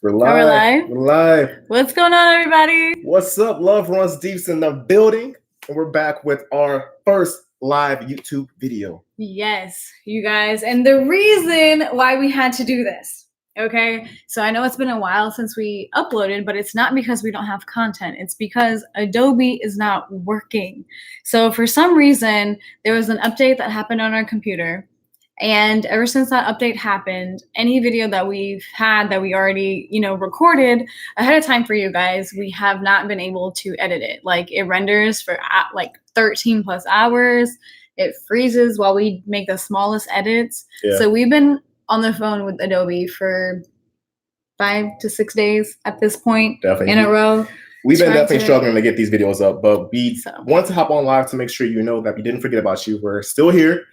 We're live. We're live. We're live. What's going on, everybody? What's up? Love.Runs.Deep's in the building. And we're back with our first live YouTube video. Yes, you guys. And the reason why we had to do this, okay? So I know it's been a while since we uploaded, but it's not because we don't have content. It's because Adobe is not working. So for some reason, there was an update that happened on our computer. And ever since that update happened, any video that we've had that we already, recorded ahead of time for you guys, we have not been able to edit it. Like it renders for like 13 plus hours. It freezes while we make the smallest edits. Yeah. So we've been on the phone with Adobe for 5 to 6 days at this point in a row. We've been definitely struggling to get these videos up, but we want to hop on live to make sure you know that we didn't forget about you. We're still here.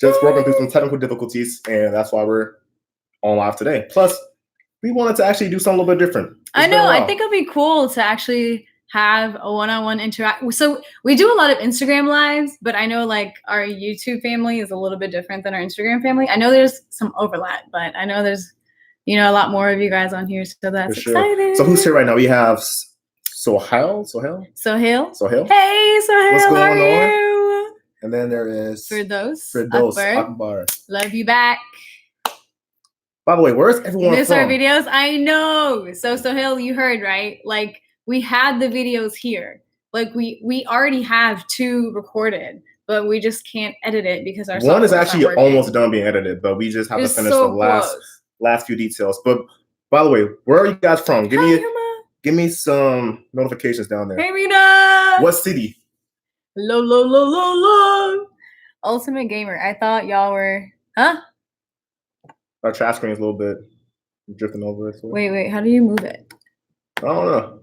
Just working through some technical difficulties, and that's why we're on live today. Plus, we wanted to actually do something a little bit different. I know. I think it'll be cool to actually have a one-on-one interact. So we do a lot of Instagram lives, but I know like our YouTube family is a little bit different than our Instagram family. I know there's some overlap, but I know there's, a lot more of you guys on here, so that's exciting. So who's here right now? We have Sohail. Sohail. Hey, Sohail. What's going on? And then there is Firdaus Akbar. Love you back. By the way, where's everyone Miss from? Our videos? I know. So Sohail, you heard, right? Like we had the videos here. Like we already have 2 recorded, but we just can't edit it because our one is actually almost done being edited, but we just have to finish the last few details. But by the way, where are you guys from? Give me some notifications down there. Hey Rita. What city? Low. Ultimate Gamer. I thought y'all were, huh? Our chat screen is a little bit drifting over. Wait. How do you move it? I don't know.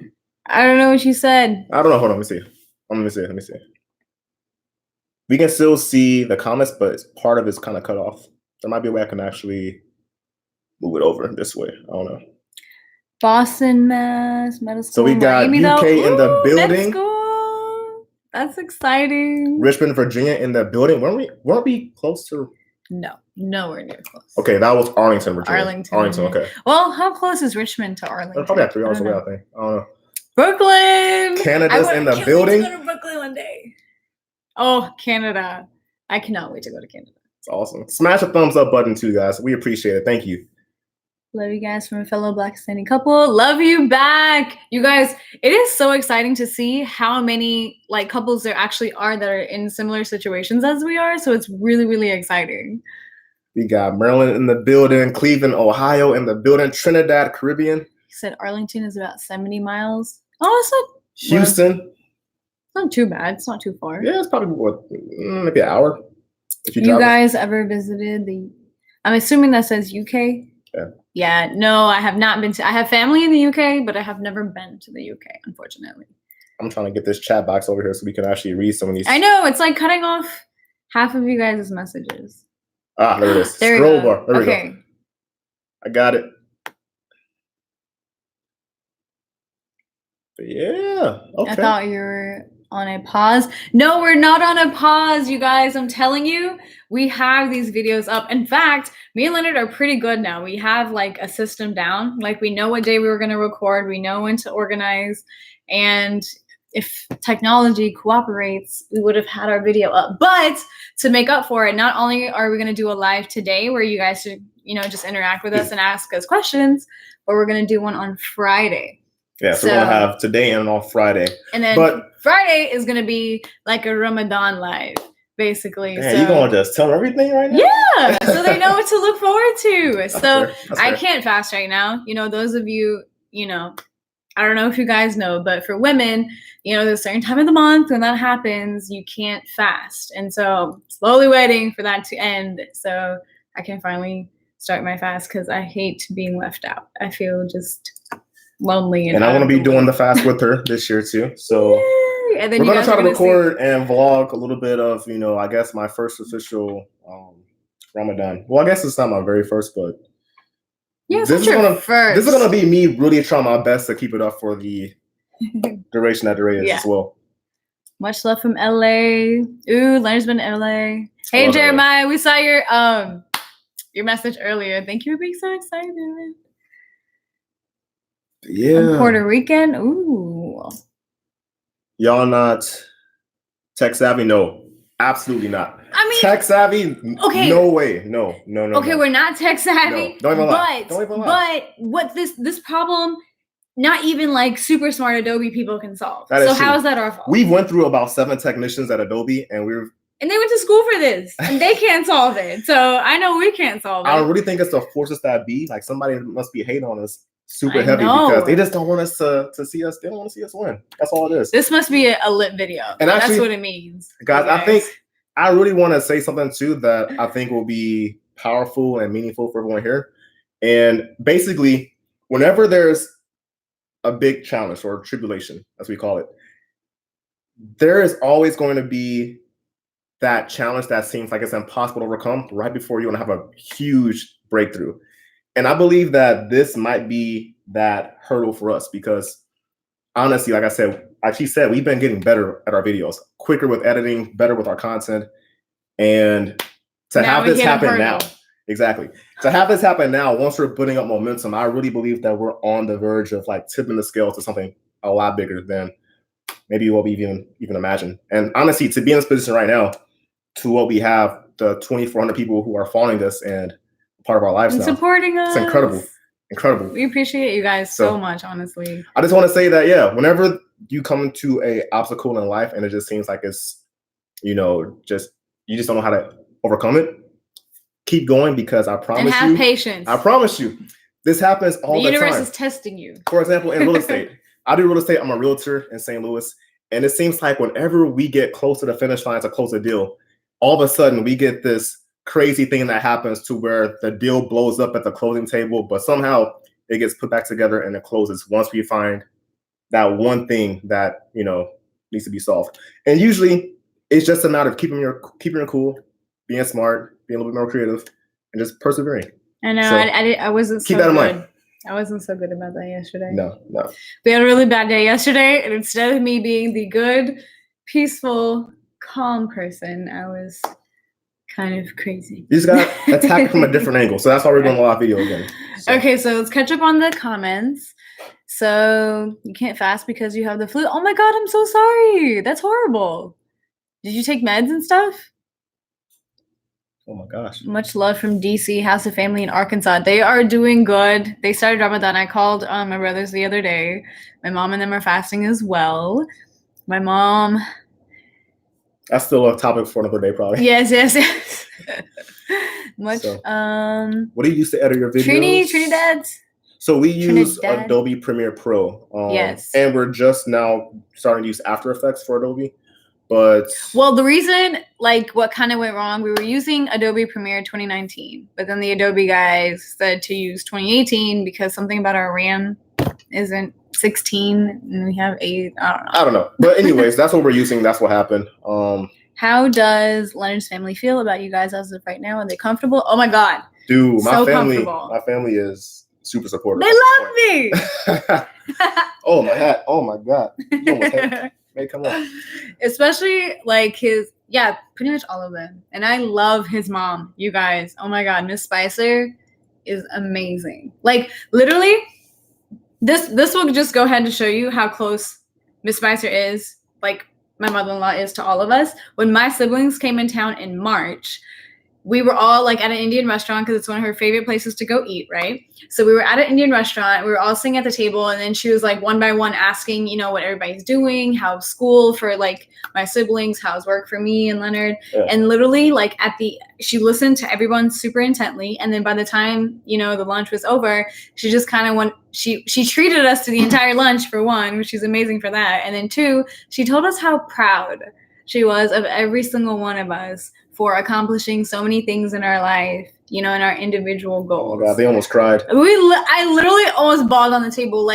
I don't know what you said. I don't know. Hold on. Let me see. We can still see the comments, but part of it's kind of cut off. There might be a way I can actually move it over this way. I don't know. Boston, Mass, Medical School. So we got UK in the building. That's exciting. Richmond, Virginia in the building. Weren't we close to? No, nowhere near close. Okay, that was Arlington, Virginia. Arlington, okay. Well, how close is Richmond to Arlington? They're probably at 3 hours away, I think. I don't know. Brooklyn! Canada's in the building. I want to go to Brooklyn one day. Oh, Canada. I cannot wait to go to Canada. It's awesome. Smash the thumbs up button too, guys. We appreciate it. Thank you. Love you guys from a fellow Black standing couple. Love you back. You guys, it is so exciting to see how many like couples there actually are that are in similar situations as we are. So it's really, really exciting. We got Maryland in the building, Cleveland, Ohio in the building, Trinidad, Caribbean. You said Arlington is about 70 miles. Oh, it's not Houston. It's not too bad. It's not too far. Yeah, it's probably maybe an hour. If you guys ever visited I'm assuming that says UK? Yeah. Yeah, no, I have not been to. I have family in the UK, but I have never been to the UK, unfortunately. I'm trying to get this chat box over here so we can actually read some of these. I know, it's like cutting off half of you guys' messages. Ah, there it is. There Scroll bar. There we go. I got it. But yeah. Okay. I thought you were on a pause. No, we're not on a pause, you guys. I'm telling you, we have these videos up. In fact, me and Leonard are pretty good now. We have like a system down. Like we know what day we were going to record. We know when to organize. And if technology cooperates, we would have had our video up. But to make up for it, not only are we going to do a live today where you guys should, just interact with us and ask us questions, but we're going to do one on Friday. Yeah, so we're going to have today and on Friday. And then Friday is going to be like a Ramadan live, basically. Man, you going to just tell them everything right now? Yeah, so they know what to look forward to. That's so fair. I can't fast right now. Those of you, I don't know if you guys know, but for women, there's a certain time of the month when that happens, you can't fast. And so slowly waiting for that to end so I can finally start my fast because I hate being left out. I feel just lonely. And I want to be doing the fast with her this year too. So and then we're going to try to record and vlog a little bit of, I guess my first official Ramadan. Well, I guess it's not my very first, but this is gonna be me really trying my best to keep it up for the duration that there is as well. Much love from LA. Ooh, Leonard's been in LA. Hey Jeremiah, we saw your message earlier. Thank you for being so excited. Yeah. I'm Puerto Rican. Ooh. Y'all not tech savvy? No, absolutely not. I mean, tech savvy? Okay. No way. No. Okay, no. we're not tech savvy. No. Don't even lie. Don't even lie. But what this problem, not even like super smart Adobe people can solve. That is so true. how is that our fault? We went through about 7 technicians at Adobe, and they went to school for this, and they can't solve it. So I know we can't solve it. I really think it's the forces that be. Like somebody must be hating on us super heavy because they just don't want us to see us. They don't want to see us win. That's all it is. This must be a lit video. And actually, that's what it means. Guys, I think I really want to say something too that I think will be powerful and meaningful for everyone here. And basically, whenever there's a big challenge or tribulation, as we call it, there is always going to be that challenge that seems like it's impossible to overcome right before you want to have a huge breakthrough. And I believe that this might be that hurdle for us because honestly, like she said, we've been getting better at our videos, quicker with editing, better with our content. And to have this happen now, exactly. To have this happen now, once we're building up momentum, I really believe that we're on the verge of like tipping the scale to something a lot bigger than maybe what we even imagine. And honestly, to be in this position right now, to what we have, the 2,400 people who are following this and part of our lives and now. Supporting us. It's incredible. We appreciate you guys so much, honestly. I just want to say that, yeah, whenever you come into a obstacle in life and it just seems like it's, you just don't know how to overcome it, keep going because I promise you. And have patience. I promise you. This happens all the time. The universe is testing you. For example, in real estate. I do real estate. I'm a realtor in St. Louis. And it seems like whenever we get close to the finish line to close a deal, all of a sudden we get this crazy thing that happens to where the deal blows up at the closing table, but somehow it gets put back together and it closes once we find that one thing that, needs to be solved. And usually it's just a matter of keeping your cool, being smart, being a little bit more creative, and just persevering. I know. So I wasn't keep that in mind. I wasn't so good about that yesterday. No. We had a really bad day yesterday, and instead of me being the good, peaceful, calm person, I was kind of crazy. You just got attacked from a different angle. So that's why we're doing a live video again. So. Okay, so let's catch up on the comments. So you can't fast because you have the flu. Oh my God, I'm so sorry. That's horrible. Did you take meds and stuff? Oh my gosh. Much love from DC. How's the family in Arkansas? They are doing good. They started Ramadan. I called my brothers the other day. My mom and them are fasting as well. My mom... That's still a topic for another day, probably. Yes. Much. So, what do you use to edit your videos? Trinidad. So we use Adobe Premiere Pro. Yes. And we're just now starting to use After Effects for Adobe. But the reason, what kind of went wrong, we were using Adobe Premiere 2019, but then the Adobe guys said to use 2018 because something about our RAM isn't 16 and we have 8. I don't know. But anyways, that's what we're using. That's what happened. How does Leonard's family feel about you guys as of right now? Are they comfortable? Oh my God. Dude, my family is super supportive. They love me. Oh my hat. Oh my God. You almost had Hey, come on. Especially pretty much all of them. And I love his mom, you guys. Oh my God, Miss Spicer is amazing. Literally, this will just go ahead to show you how close Miss Spicer is, my mother-in-law is to all of us. When my siblings came in town in March, we were all at an Indian restaurant because it's one of her favorite places to go eat, right? So we were at an Indian restaurant. We were all sitting at the table, and then she was one by one asking, what everybody's doing, how's school for my siblings, how's work for me and Leonard. Yeah. And literally she listened to everyone super intently. And then by the time, the lunch was over, she just kind of she treated us to the entire lunch for one, which is amazing for that. And then two, she told us how proud she was of every single one of us for accomplishing so many things in our life, in our individual goals. Oh God, they almost cried. I literally almost bawled on the table.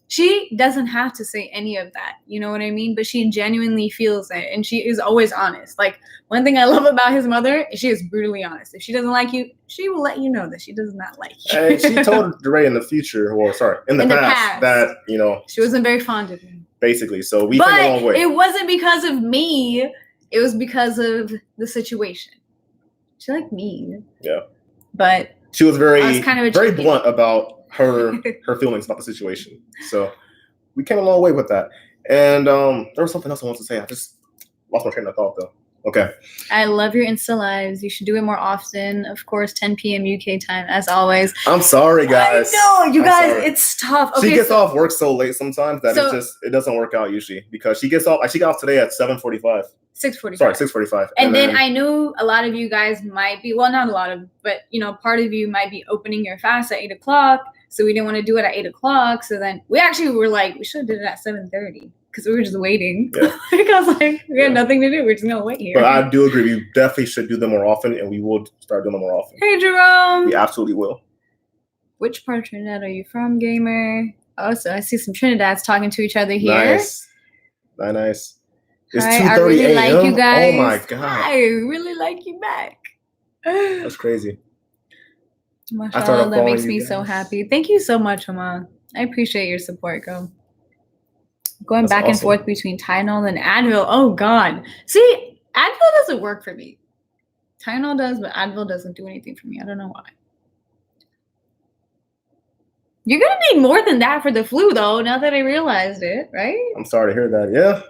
She doesn't have to say any of that, you know what I mean? But she genuinely feels it, and she is always honest. One thing I love about his mother is she is brutally honest. If she doesn't like you, she will let you know that she does not like you. And she told DeRay in the past that, she wasn't very fond of him. Basically, so we came a long way. It wasn't because of me. It was because of the situation. She liked me. Yeah. But she was very blunt about her feelings about the situation. So we came a long way with that. And there was something else I wanted to say. I just lost my train of thought though. Okay. I love your Insta lives. You should do it more often. Of course, 10 p.m. UK time, as always. I'm sorry, guys. I know, you guys, sorry. it's tough. Okay, she gets off work so late sometimes that it doesn't work out usually because she got off today at 7:45. 6:45. Sorry, 6:45. And then I know a lot of you guys might be, well, not a lot of, but part of you might be opening your fast at 8 o'clock. So we didn't want to do it at 8 o'clock. So then we actually were like, we should have did it at 7:30 because we were just waiting. Yeah. Because we had nothing to do. We're just going to wait here. But I do agree. We definitely should do them more often, and we will start doing them more often. Hey, Jerome. We absolutely will. Which part of Trinidad are you from, gamer? Oh, so I see some Trinidads talking to each other here. Nice. Nice. It's 2:30 I really a.m. like you guys. Oh my God. I really like you back. That's crazy. Mashallah, that makes me so happy. Thank you so much, Mama. I appreciate your support, girl. Going back and forth between Tylenol and Advil. Oh God. See, Advil doesn't work for me. Tylenol does, but Advil doesn't do anything for me. I don't know why. You're gonna need more than that for the flu, though. Now that I realized it, right? I'm sorry to hear that. Yeah.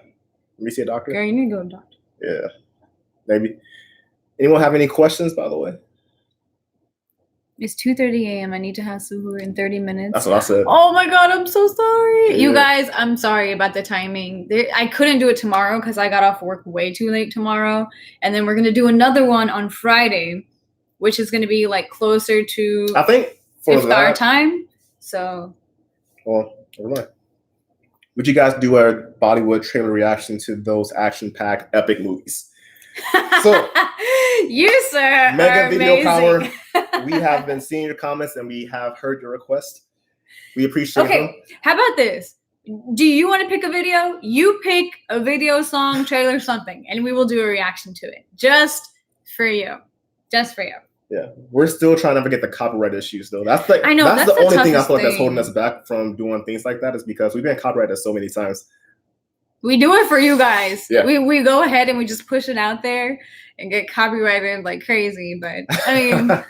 Let me see a doctor. Girl, you need to go to a doctor. Yeah. Maybe. Anyone have any questions, by the way? It's 2:30 a.m. I need to have suhoor in 30 minutes. That's what I said. Oh my God, I'm so sorry. Yeah. You guys, I'm sorry about the timing. I couldn't do it tomorrow because I got off work way too late tomorrow. And then we're going to do another one on Friday, which is going to be like closer to I think for iftar time. So. Well, never mind. Would you guys do a Bollywood trailer reaction to those action-packed epic movies? So, you, sir, mega video amazing. power. We have been seeing your comments and we have heard your request. We appreciate them. Okay, how about this? Do you want to pick a video? You pick a video, song, trailer, something, and we will do a reaction to it. Just for you. Just for you. Yeah, we're still trying to forget the copyright issues, though. That's the only thing I feel like that's holding us back from doing things like that is because we've been copyrighted so many times. We do it for you guys. Yeah. We go ahead and we just push it out there and get copyrighted like crazy. But I mean,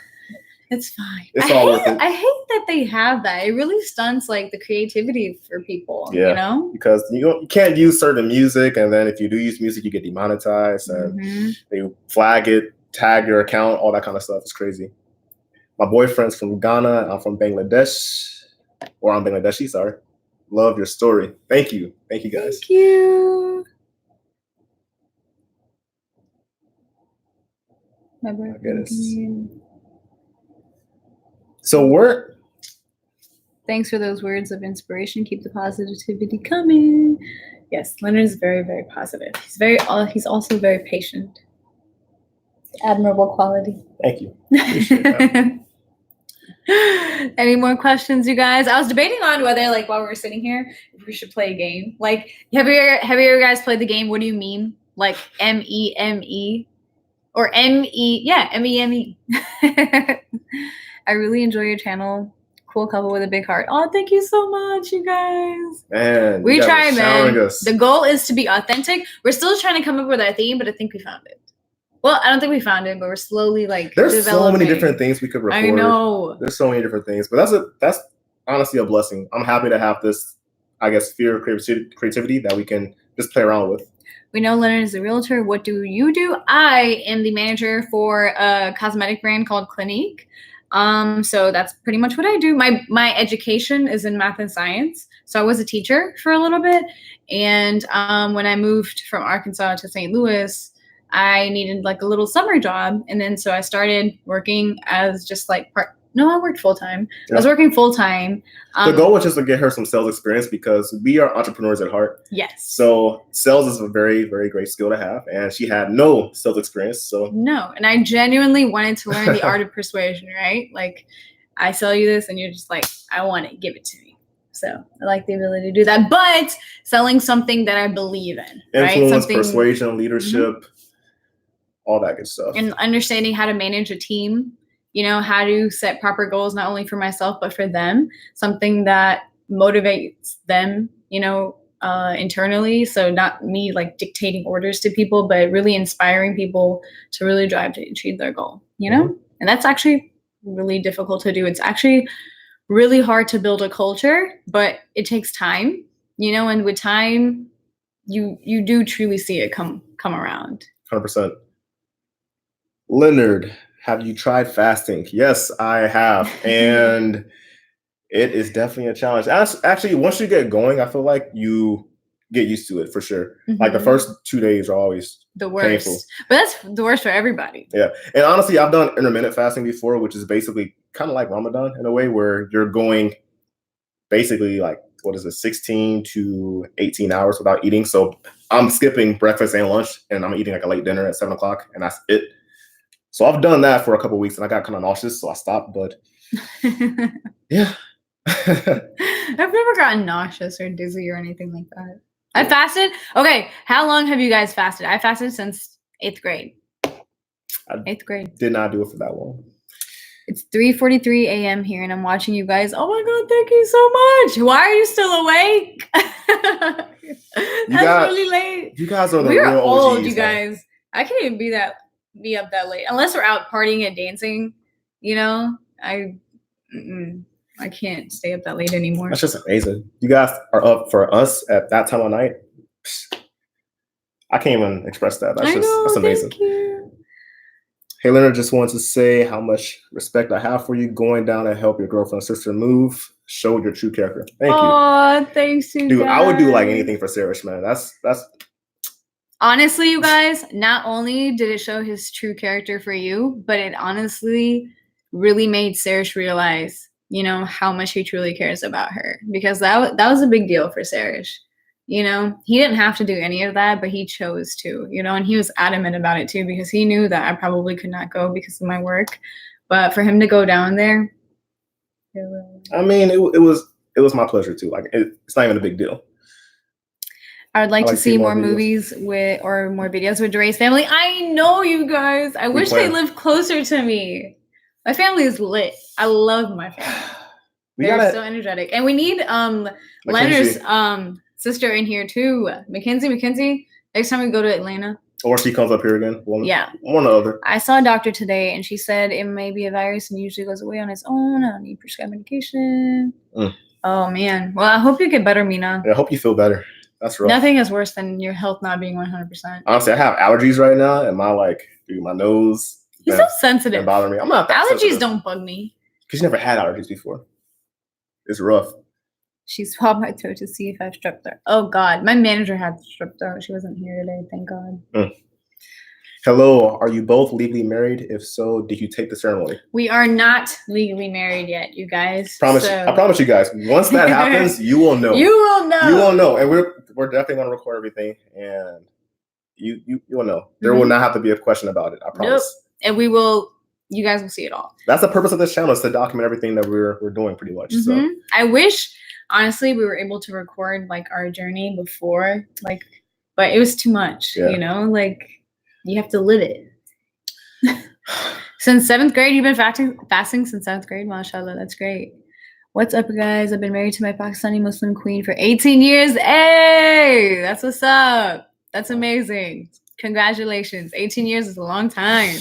it's fine. It's all worth it. I hate that they have that. It really stunts like the creativity for people. Yeah, you know, because you can't use certain music, and then if you do use music, you get demonetized, and they flag it, tag your account, all that kind of stuff. It's crazy. My boyfriend's from Ghana. I'm from Bangladesh, or I'm Bangladeshi. Sorry. Love your story. Thank you. Thank you, guys. Thank you. My goodness. So thanks for those words of inspiration. Keep the positivity coming. Yes, Leonard is very, very positive. He's also very patient. Admirable quality. Thank you. Appreciate that. Any more questions, you guys? I was debating on whether, like, while we were sitting here, if we should play a game. Like, have you ever guys played the game? What do you mean? Like MEME or ME? Yeah, MEME. I really enjoy your channel. Cool couple with a big heart. Oh, thank you so much, you guys. Man, we try, man. Us. The goal is to be authentic. We're still trying to come up with our theme, but I think we found it. Well, I don't think we found it, but we're slowly like there's developing. So many different things we could record. I know. There's so many different things, but that's honestly a blessing. I'm happy to have this, I guess, sphere of creativity that we can just play around with. We know Leonard is a realtor. What do you do? I am the manager for a cosmetic brand called Clinique. So that's pretty much what I do. My education is in math and science. So I was a teacher for a little bit. And when I moved from Arkansas to St. Louis, I needed like a little summer job. And then so I started working as just like I worked full time. Yeah. I was working full time. The goal was just to get her some sales experience because we are entrepreneurs at heart. Yes. So sales is a very, very great skill to have. And she had no sales experience. So no. And I genuinely wanted to learn the art of persuasion, right? Like I sell you this and you're just like, I want it, give it to me. So I like the ability to do that. But selling something that I believe in. Influence, right? Persuasion, leadership, all that good stuff. And understanding how to manage a team. You know, how to set proper goals, not only for myself, but for them, something that motivates them, you know, internally. So not me like dictating orders to people, but really inspiring people to really drive to achieve their goal, you know? And that's actually really difficult to do. It's actually really hard to build a culture, but it takes time, you know, and with time, you do truly see it come around. 100%. Leonard, have you tried fasting? Yes, I have. And it is definitely a challenge. Actually, once you get going, I feel like you get used to it for sure. Like the first 2 days are always the worst. painful. But that's the worst for everybody. Yeah. And honestly, I've done intermittent fasting before, which is basically kind of like Ramadan in a way, where you're going basically like, 16 to 18 hours without eating. So I'm skipping breakfast and lunch, and I'm eating like a late dinner at 7 o'clock, and that's it. So I've done that for a couple of weeks, and I got kind of nauseous, so I stopped. But yeah. I've never gotten nauseous or dizzy or anything like that. I fasted. Okay, how long have you guys fasted? I fasted since 8th grade. 8th grade. Did not do it for that long. It's 3:43 a.m. here, and I'm watching you guys. Oh my God, thank you so much. Why are you still awake? That's really late. You guys are the real real old, OGs, you guys. I can't even be up that late unless we're out partying and dancing. You know, I can't stay up that late anymore. That's just amazing. You guys are up for us at that time of night. I can't even express that. That's amazing. Thank you. Hey, Leonard, just wanted to say how much respect I have for you going down and help your girlfriend and sister move. Showed your true character. Thank you. Oh, thanks, you dude. guys. I would do like anything for Sarish, man. That's. Honestly, you guys, not only did it show his true character for you, but it honestly really made Sarish realize, you know, how much he truly cares about her, because that was a big deal for Sarish. You know, he didn't have to do any of that, but he chose to, you know, and he was adamant about it too, because he knew that I probably could not go because of my work. But for him to go down there, I mean, it was my pleasure too. Like, it's not even a big deal. I would like to see more movies or more videos with Dre's family. I know, you guys. I wish they lived closer to me. My family is lit. I love my family. They're so energetic. And we need Leonard's sister in here too. Mackenzie. Next time we go to Atlanta. Or she comes up here again. One or the other. I saw a doctor today, and she said it may be a virus and usually goes away on its own. I don't need prescribed medication. Oh, man. Well, I hope you get better, Mina. Yeah, I hope you feel better. That's rough. Nothing is worse than your health not being 100%. Honestly, I have allergies right now, and my nose. You're so sensitive. Bother me. I'm not that allergies sensitive. Don't bug me. Because you never had allergies before. It's rough. She swabbed my throat to see if I have strep throat. Oh, God. My manager had strep throat. She wasn't here today. Thank God. Hello. Are you both legally married? If so, did you take the ceremony? We are not legally married yet, you guys. I promise you guys. Once that happens, you will know. You will know. You will know. And we're definitely going to record everything. And you will know. There will not have to be a question about it. I promise. Nope. And you guys will see it all. That's the purpose of this channel, is to document everything that we're doing pretty much. So I wish, honestly, we were able to record like our journey before, like, but it was too much, you know, like you have to live it. Since 7th grade, you've been fasting since 7th grade. Mashallah, that's great. What's up, guys? I've been married to my Pakistani Muslim queen for 18 years. Hey, that's what's up. That's amazing. Congratulations. 18 years is a long time.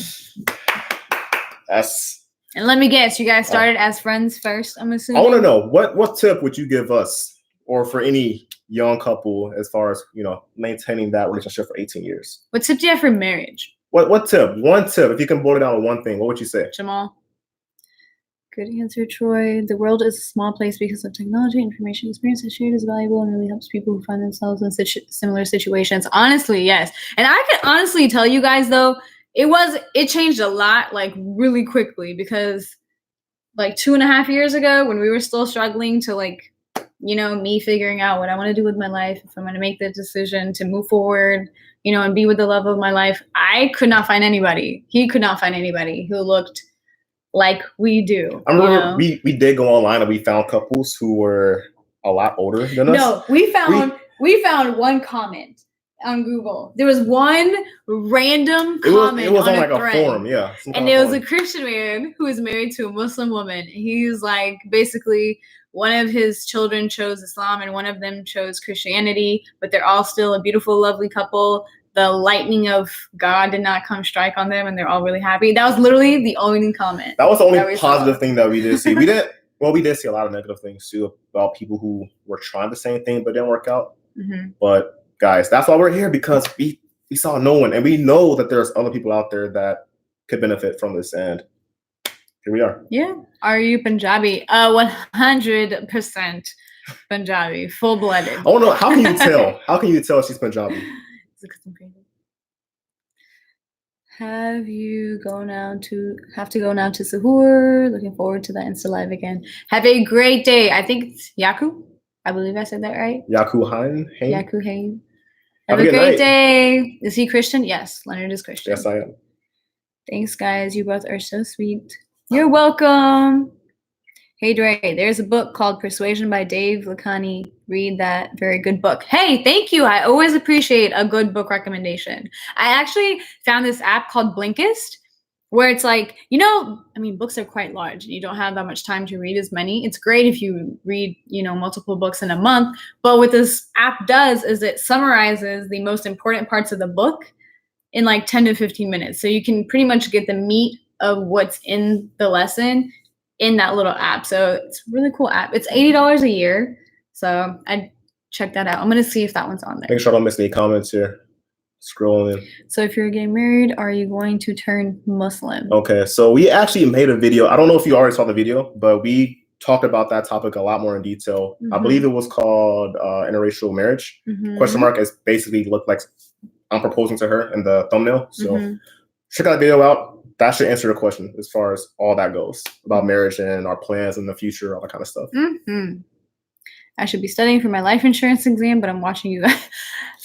And let me guess, you guys started as friends first, I'm assuming? I want to know, what tip would you give us, or for any young couple, as far as, you know, maintaining that relationship for 18 years? What tip do you have for marriage? What tip? One tip. If you can boil it down to one thing, what would you say? Jamal. Good answer, Troy. The world is a small place because of technology. Information experience is shared is valuable and really helps people who find themselves in similar situations. Honestly, yes. And I can honestly tell you guys, though, it changed a lot, like, really quickly, because like 2.5 years ago, when we were still struggling to, like, you know, me figuring out what I want to do with my life, if I'm going to make the decision to move forward, you know, and be with the love of my life, I could not find anybody. He could not find anybody who looked like we do. I remember we did go online and we found couples who were a lot older than us. No, we found one comment on Google. There was one random comment. It was on like thread, a forum, yeah. And it was a Christian man who was married to a Muslim woman. He's like, basically, one of his children chose Islam and one of them chose Christianity, but they're all still a beautiful, lovely couple. The lightning of God did not come strike on them, and they're all really happy. That was literally the only comment. That was the only positive thing that we did see. We didn't. Well, we did see a lot of negative things too about people who were trying the same thing but didn't work out. Mm-hmm. But guys, that's why we're here, because we saw no one, and we know that there's other people out there that could benefit from this, and here we are. Yeah. Are you Punjabi? 100% Punjabi, full-blooded. Oh no, how can you tell? How can you tell she's Punjabi? Have to go now to Sahur. Looking forward to that Insta live again. Have a great day. I think it's Yaku. I believe I said that right. Yaku Hain. Yaku Hain. Have a great day. Is he Christian? Yes, Leonard is Christian. Yes, I am. Thanks, guys. You both are so sweet. You're welcome. Hey, Dre, there's a book called Persuasion by Dave Lakhani. Read that. Very good book. Hey, thank you. I always appreciate a good book recommendation. I actually found this app called Blinkist, where it's like, books are quite large and you don't have that much time to read as many. It's great if you read, multiple books in a month. But what this app does is it summarizes the most important parts of the book in like 10 to 15 minutes. So you can pretty much get the meat of what's in the lesson in that little app. So it's a really cool app. It's $80 a year. So I'd check that out. I'm going to see if that one's on there. Make sure I don't miss any comments here. Scrolling. So if you're getting married, are you going to turn Muslim? Okay, so we actually made a video. I don't know if you already saw the video, but we talked about that topic a lot more in detail. Mm-hmm. I believe it was called interracial marriage. Mm-hmm. Question mark is basically looked like I'm proposing to her in the thumbnail. So check that video out. That should answer the question as far as all that goes about marriage and our plans in the future, all that kind of stuff. Mm-hmm. I should be studying for my life insurance exam, but I'm watching you guys.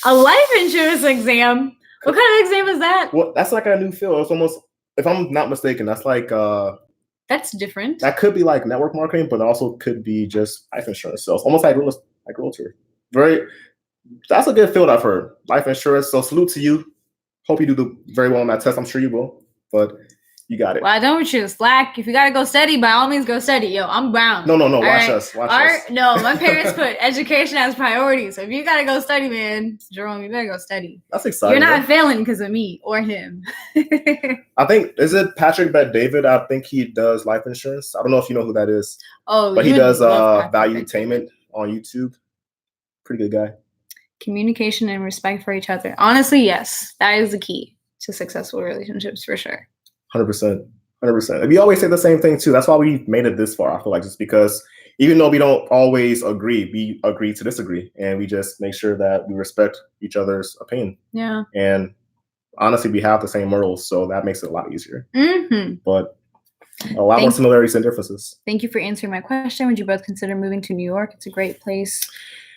A life insurance exam? What kind of exam is that? Well, that's like a new field. It's almost, if I'm not mistaken, that's like that's different. That could be like network marketing, but also could be just life insurance sales, almost like realtor. That's a good field I've heard. Life insurance. So salute to you. Hope you do very well on that test. I'm sure you will. But you got it. Well, I don't want you to slack. If you got to go steady, by all means, go steady. Yo, I'm bound. No. Watch us. No, my parents put education as priority. So if you got to go study, man, Jerome, you better go study. That's exciting. You're not failing because of me or him. I think, is it Patrick Bet-David? I think he does life insurance. I don't know if you know who that is. Oh, but he does valuetainment on YouTube. Pretty good guy. Communication and respect for each other. Honestly, yes. That is the key to successful relationships for sure. 100%. And we always say the same thing too. That's why we made it this far. I feel like just because even though we don't always agree, we agree to disagree, and we just make sure that we respect each other's opinion. Yeah. And honestly, we have the same morals, so that makes it a lot easier. Mm-hmm. But a lot more similarities than differences. Thank you for answering my question. Would you both consider moving to New York? It's a great place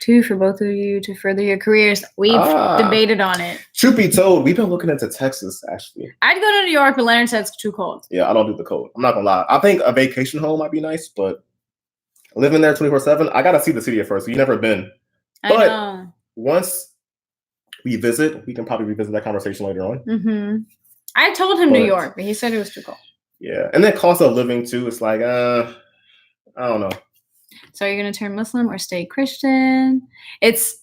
too for both of you to further your careers. We've debated on it. Truth be told, we've been looking into Texas actually. I'd go to New York, but Leonard said it's too cold. Yeah, I don't do the cold. I'm not gonna lie. I think a vacation home might be nice, but living there 24/7, I gotta see the city at first. We've never been. But I know. Once we visit, we can probably revisit that conversation later on. Mm-hmm. I told him New York, but he said it was too cold. Yeah, and then cost of living too. It's like, I don't know. So are you going to turn Muslim or stay Christian? It's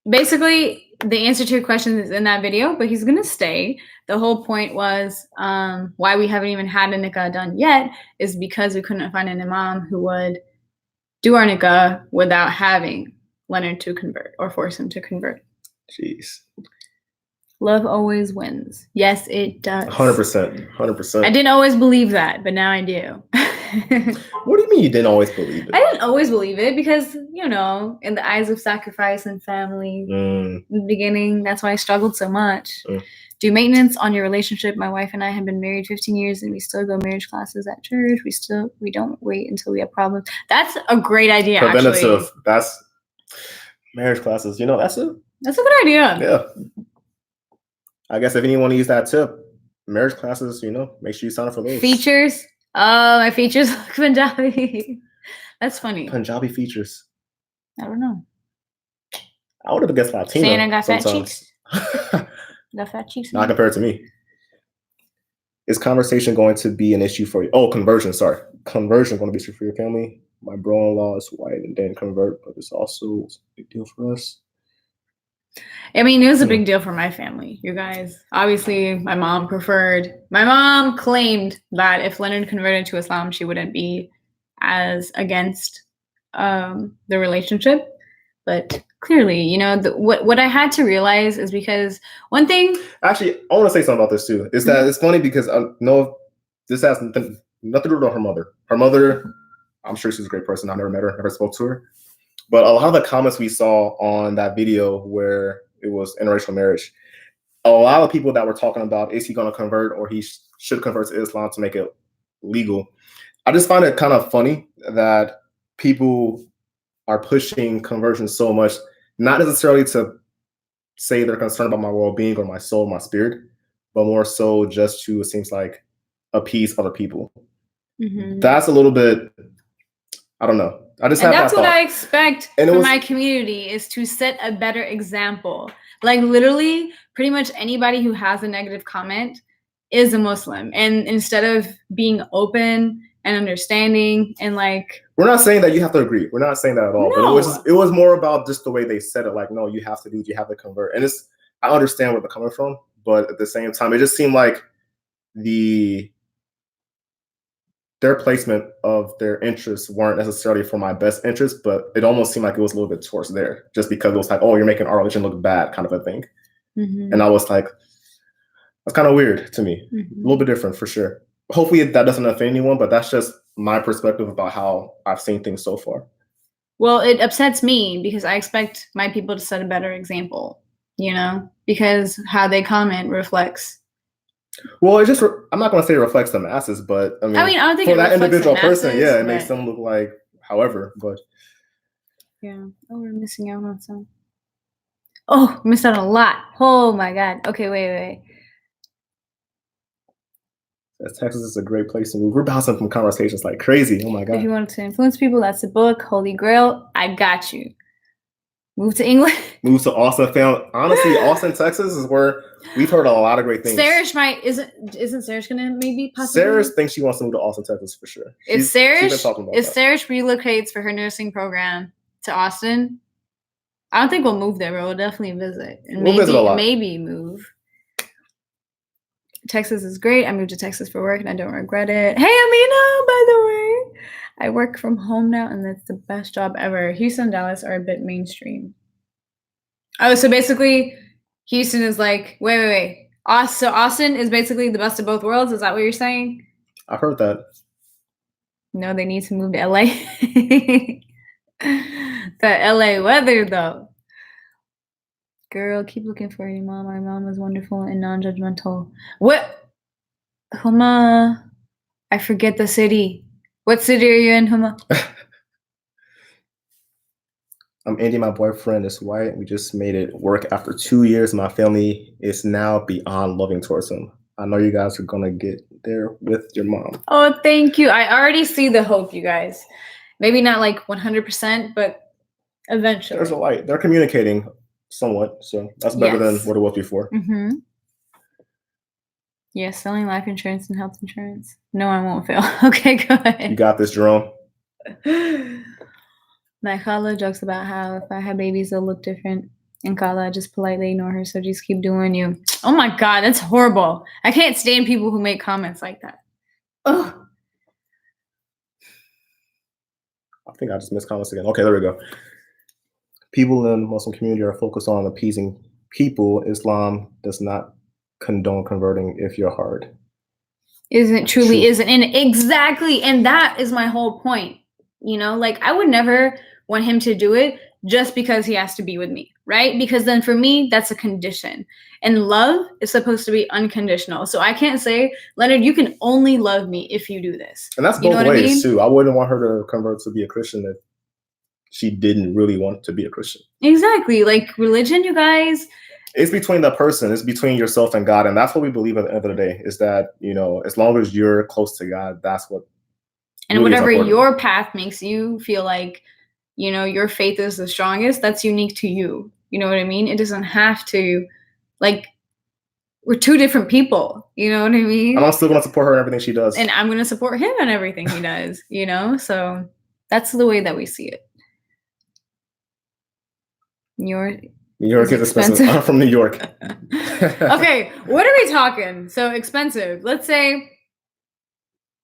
basically the answer to your question is in that video, but he's going to stay. The whole point was why we haven't even had a nikah done yet is because we couldn't find an imam who would do our nikah without having Leonard to convert or force him to convert. Jeez. Love always wins. Yes, it does. 100%. I didn't always believe that, but now I do. What do you mean you didn't always believe it? I didn't always believe it because, in the eyes of sacrifice and family, in the beginning, that's why I struggled so much. Do maintenance on your relationship. My wife and I have been married 15 years and we still go marriage classes at church. We don't wait until we have problems. That's a great idea, preventative. Actually. That's marriage classes. That's a good idea. Yeah. I guess if anyone needs that tip, marriage classes, make sure you sign up for those. Features. Oh, my features look Punjabi. That's funny. Punjabi features. I don't know. I would have guessed Latino. Saying I got fat cheeks. Got fat cheeks. Not compared to me. Is conversation going to be an issue for you? Oh, conversion. Sorry. Conversion going to be an issue for your family. My bro-in-law is white and didn't convert, but it's also a big deal for us. I mean, it was a big deal for my family, you guys. Obviously, my mom claimed that if Leonard converted to Islam, she wouldn't be as against the relationship. But clearly, you know, what I had to realize is because one thing. Actually, I want to say something about this too. Is that it's funny because no, this has nothing to do with her mother. Her mother, I'm sure she's a great person. I never met her, never spoke to her. But a lot of the comments we saw on that video where it was interracial marriage, a lot of people that were talking about, is he going to convert or he should convert to Islam to make it legal? I just find it kind of funny that people are pushing conversion so much, not necessarily to say they're concerned about my well-being or my soul, my spirit, but more so just to, it seems like, appease other people. Mm-hmm. That's a little bit, I don't know. I just and have that's that what thought. I expect from my community, is to set a better example. Like literally, pretty much anybody who has a negative comment is a Muslim, and instead of being open and understanding and like, we're not saying that you have to agree. We're not saying that at all. No. But it was more about just the way they said it. Like, no, you have to do it. You have to convert. And I understand where they're coming from, but at the same time, it just seemed like their placement of their interests weren't necessarily for my best interest, but it almost seemed like it was a little bit towards there, just because it was like, oh, you're making our religion look bad, kind of a thing. Mm-hmm. And I was like, that's kind of weird to me. Mm-hmm. A little bit different for sure. Hopefully that doesn't offend anyone, but that's just my perspective about how I've seen things so far. Well, it upsets me because I expect my people to set a better example, you know, because how they comment reflects. Well, it's just, I'm not going to say it reflects the masses, but I mean I don't think for that individual person, yeah, it makes them look like however, but. Yeah. Oh, we're missing out on some. Oh, missed out on a lot. Oh my God. Okay, wait. Texas is a great place to move. We're bouncing from conversations like crazy. Oh my God. If you want to influence people, that's the book, Holy Grail. I got you. Move to England. Move to Austin. Honestly, Austin, Texas is where we've heard a lot of great things. Sarish isn't Sarish gonna maybe possibly? Sarish thinks she wants to move to Austin, Texas for sure. If Sarish relocates for her nursing program to Austin, I don't think we'll move there, but we'll definitely visit. And we'll visit a lot. Maybe move. Texas is great. I moved to Texas for work and I don't regret it. Hey, Amina, by the way. I work from home now and that's the best job ever. Houston and Dallas are a bit mainstream. Oh, so basically Houston is like, wait. So Austin is basically the best of both worlds? Is that what you're saying? I've heard that. No, they need to move to LA. The LA weather, though. Girl, keep looking for your mom. My mom is wonderful and non-judgmental. What? Huma, I forget the city. What city are you in, Huma? I'm Andy. My boyfriend is white. We just made it work after 2 years. My family is now beyond loving towards him. I know you guys are going to get there with your mom. Oh, thank you. I already see the hope, you guys. Maybe not like 100%, but eventually. There's a light. They're communicating somewhat, so that's better than what it was before. Mm-hmm. Yeah, selling life insurance and health insurance. No, I won't fail. Okay, go ahead. You got this, Jerome. My Kala jokes about how if I have babies, they'll look different. And Kala, just politely ignore her, so just keep doing you. Oh my God, that's horrible. I can't stand people who make comments like that. Ugh. I think I just missed comments again. Okay, there we go. People in the Muslim community are focused on appeasing people. Islam does not condone converting if you're hard. Isn't. And exactly. And that is my whole point. You know, like I would never want him to do it just because he has to be with me, right? Because then for me, that's a condition. And love is supposed to be unconditional. So I can't say, Leonard, you can only love me if you do this. And that's both ways too. I wouldn't want her to convert to be a Christian if she didn't really want to be a Christian. Exactly. Like religion, you guys. It's between the person. It's between yourself and God. And that's what we believe at the end of the day is that, you know, as long as you're close to God, that's what. And really whatever your path makes you feel like, you know, your faith is the strongest, that's unique to you. You know what I mean? It doesn't have to, like, we're two different people. You know what I mean? And I'm still going to support her in everything she does. And I'm going to support him in everything he does, you know? So that's the way that we see it. New York is expensive. I'm from New York. Okay, what are we talking? So expensive. Let's say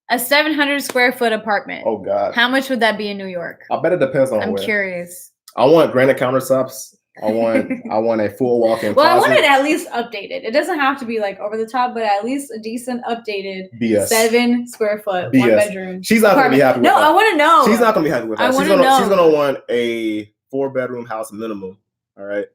A 700 square foot apartment. Oh God. How much would that be in New York? I bet it depends on I'm where. curious. I want granite countertops. I want a full walk-in Well, closet. I want it at least updated. It doesn't have to be like over the top, but at least a decent updated BS. 7 square foot, BS. 1 bedroom. She's not gonna be happy with that. No, I want to know. She's not gonna be happy with that. I want to know. She's gonna want a 4-bedroom house minimum. All right,